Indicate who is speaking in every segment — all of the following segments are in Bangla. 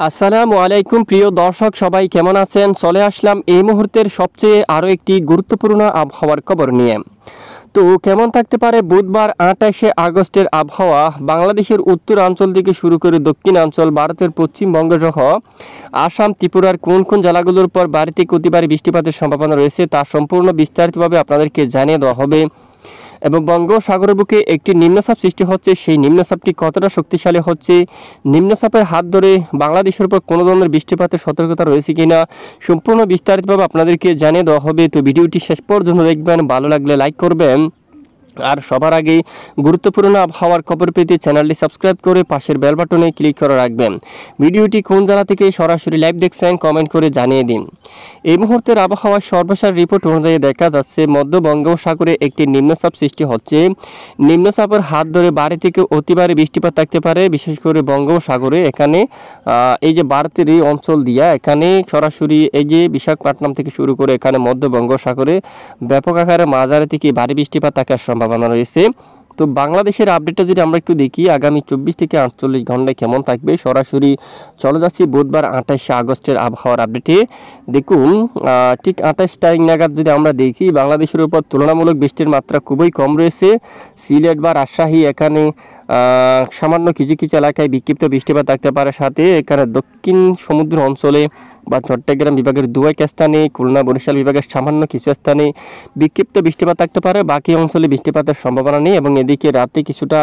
Speaker 1: আসসালামু আলাইকুম প্রিয় দর্শক, সবাই কেমন আছেন? চলে আসলাম এই মুহূর্তের সবচেয়ে আরও একটি গুরুত্বপূর্ণ আবহাওয়ার খবর নিয়ে। তো কেমন থাকতে পারে বুধবার ২৮শে আগস্টের আবহাওয়া? বাংলাদেশের উত্তরাঞ্চল থেকে শুরু করে দক্ষিণাঞ্চল, ভারতের পশ্চিমবঙ্গ সহ আসাম, ত্রিপুরার কোন কোন জেলাগুলোর পর ভারী থেকে অতি ভারী বৃষ্টিপাতের সম্ভাবনা রয়েছে তা সম্পূর্ণ বিস্তারিতভাবে আপনাদেরকে জানিয়ে দেওয়া হবে। এবং বঙ্গোপসাগরের বুকে একটি নিম্নচাপ সৃষ্টি হচ্ছে, সেই নিম্নচাপটি কতটা শক্তিশালী হচ্ছে, নিম্নচাপের হাত ধরে বাংলাদেশের উপর কোনো ধরনের বৃষ্টিপাতের সতর্কতা রয়েছে কিনা সম্পূর্ণ বিস্তারিতভাবে আপনাদেরকে জানিয়ে দেওয়া হবে। তো ভিডিওটি শেষ পর্যন্ত দেখবেন, ভালো লাগলে লাইক করবেন। আর সবার আগে গুরুত্বপূর্ণ আবহাওয়ার খবর পেতে চ্যানেলটি সাবস্ক্রাইব করে পাশের বেল বাটনে ক্লিক করে রাখবেন। ভিডিওটি কোন জেলা থেকে সরাসরি লাইভ দেখছেন কমেন্ট করে জানিয়ে দিন। এই মুহূর্তের আবহাওয়ার সর্বশেষ রিপোর্ট অনুযায়ী দেখা যাচ্ছে মধ্য বঙ্গোপসাগরে একটি নিম্নচাপ সৃষ্টি হচ্ছে। নিম্নচাপের হাত ধরে ভারী থেকে অতি ভারী বৃষ্টিপাত থাকতে পারে, বিশেষ করে বঙ্গোপসাগরে। এখানে এই যে ভারতের এই অঞ্চল দিয়া এখানে সরাসরি এই যে বিশাখাপট্টনম থেকে শুরু করে এখানে মধ্য বঙ্গোপসাগরে ব্যাপক আকারে মাঝারি থেকে ভারী বৃষ্টিপাত থাকার সম্ভাবনা রয়েছে। তো বাংলাদেশের আপডেটটা যদি আমরা একটু দেখি, আগামী 24 থেকে 48 ঘন্টায় কেমন থাকবে, সরাসরি চলে যাচ্ছি বুধবার 28শে আগস্টের আবহাওয়ার আপডেটে। দেখুন, ঠিক 28 তারিখ নাগাদ যদি আমরা দেখি, বাংলাদেশের উপর তুলনামূলক বৃষ্টির মাত্রা খুবই কম রয়েছে। সিলেট বা রাজশাহী এখানে সামান্য কিছু কিছু এলাকায় বিক্ষিপ্ত বৃষ্টিপাত থাকতে পারে, সাথে এখানে দক্ষিণ সমুদ্র অঞ্চলে বা চট্টগ্রাম বিভাগের দু এক স্থানে, খুলনা বরিশাল বিভাগের সামান্য কিছু স্থানে বিক্ষিপ্ত বৃষ্টিপাত থাকতে পারে, বাকি অঞ্চলে বৃষ্টিপাতের সম্ভাবনা নেই। এবং এদিকে রাতে কিছুটা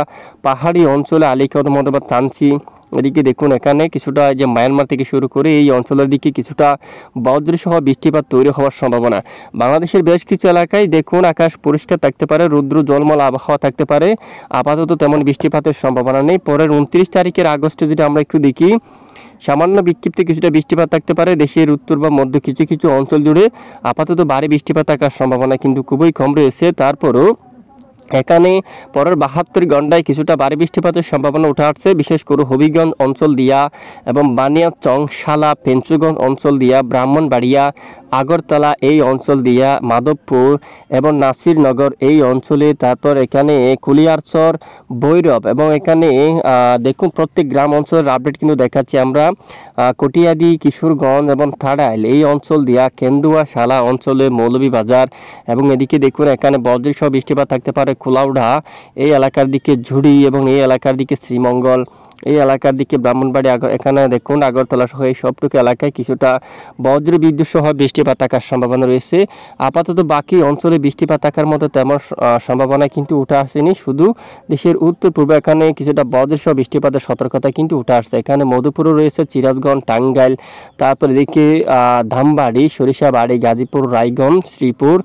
Speaker 1: পাহাড়ি অঞ্চলে আলীকদম অথবা তানচি, এদিকে দেখুন এখানে কিছুটা যে মায়ানমার থেকে শুরু করে এই অঞ্চলের দিকে কিছুটা বজ্রসহ বৃষ্টিপাত তৈরি হওয়ার সম্ভাবনা। বাংলাদেশের বেশ কিছু এলাকায় দেখুন আকাশ পরিষ্কার থাকতে পারে, রৌদ্র জলমল আবহাওয়া থাকতে পারে, আপাতত তেমন বৃষ্টিপাতের সম্ভাবনা নেই। পরের 29 তারিখের আগস্টে যদি আমরা একটু দেখি, সামান্য বিক্ষিপ্ত কিছুটা বৃষ্টিপাত থাকতে পারে দেশের উত্তর বা মধ্য কিছু কিছু অঞ্চল জুড়ে। আপাতত ভারী বৃষ্টিপাত থাকার সম্ভাবনা কিন্তু খুবই কম রয়েছে। তারপরও এখানে পরের 72 ঘন্টায় কিছুটা ভারী বৃষ্টিপাতের সম্ভাবনা উঠে আসছে, বিশেষ করে হবিগঞ্জ অঞ্চল দিয়া এবং বানিয়াচং, শালা, পেঞ্চুগঞ্জ অঞ্চল দিয়া, ব্রাহ্মণবাড়িয়া, আগরতলা এই অঞ্চল দিয়া, মাধবপুর এবং নাসিরনগর এই অঞ্চলে, তারপর এখানে কুলিয়ারচর, ভৈরব এবং এখানে দেখুন প্রত্যেক গ্রাম অঞ্চলের আপডেট কিন্তু দেখাচ্ছি আমরা। কটিয়াদি, কিশোরগঞ্জ এবং থাড়াইল এই অঞ্চল দিয়া, কেন্দুয়া, শালা অঞ্চলে, মৌলভীবাজার এবং এদিকে দেখুন এখানে বজ্রসহ বৃষ্টিপাত থাকতে পারে কুলাউড়া এই এলাকার দিকে, ঝুড়ি এবং এই এলাকার দিকে শ্রীমঙ্গল, এই এলাকার দিকে ব্রাহ্মণবাড়ি, এখানে দেখুন আগরতলা সহ এই সবটুকু এলাকায় কিছুটা বজ্র বিদ্যুৎ সহ বৃষ্টিপাত থাকার সম্ভাবনা রয়েছে। আপাতত বাকি অঞ্চলে বৃষ্টিপাত থাকার মতো তেমন সম্ভাবনা কিন্তু উঠে আসেনি, শুধু দেশের উত্তর পূর্বে এখানে কিছুটা বজ্র সহ বৃষ্টিপাতের সতর্কতা কিন্তু উঠে আসছে। এখানে মধুপুরও রয়েছে, সিরাজগঞ্জ, টাঙ্গাইল, তারপর এদিকে ধামবাড়ি, সরিষাবাড়ি, গাজীপুর, রায়গঞ্জ, শ্রীপুর,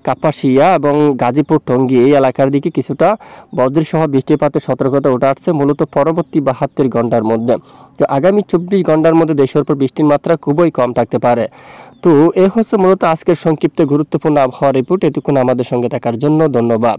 Speaker 1: কাপাসিয়া এবং গাজীপুর, টঙ্গী এই এলাকার দিকে কিছুটা বজ্রসহ বৃষ্টিপাতের সতর্কতা উঠে আসছে, মূলত পরবর্তী 72 ঘন্টার মধ্যে। তো আগামী 24 ঘন্টার মধ্যে দেশের উপর বৃষ্টির মাত্রা খুবই কম থাকতে পারে। তো এ হচ্ছে মূলত আজকের সংক্ষিপ্ত গুরুত্বপূর্ণ আবহাওয়া রিপোর্ট। এতক্ষণ আমাদের সঙ্গে থাকার জন্য ধন্যবাদ।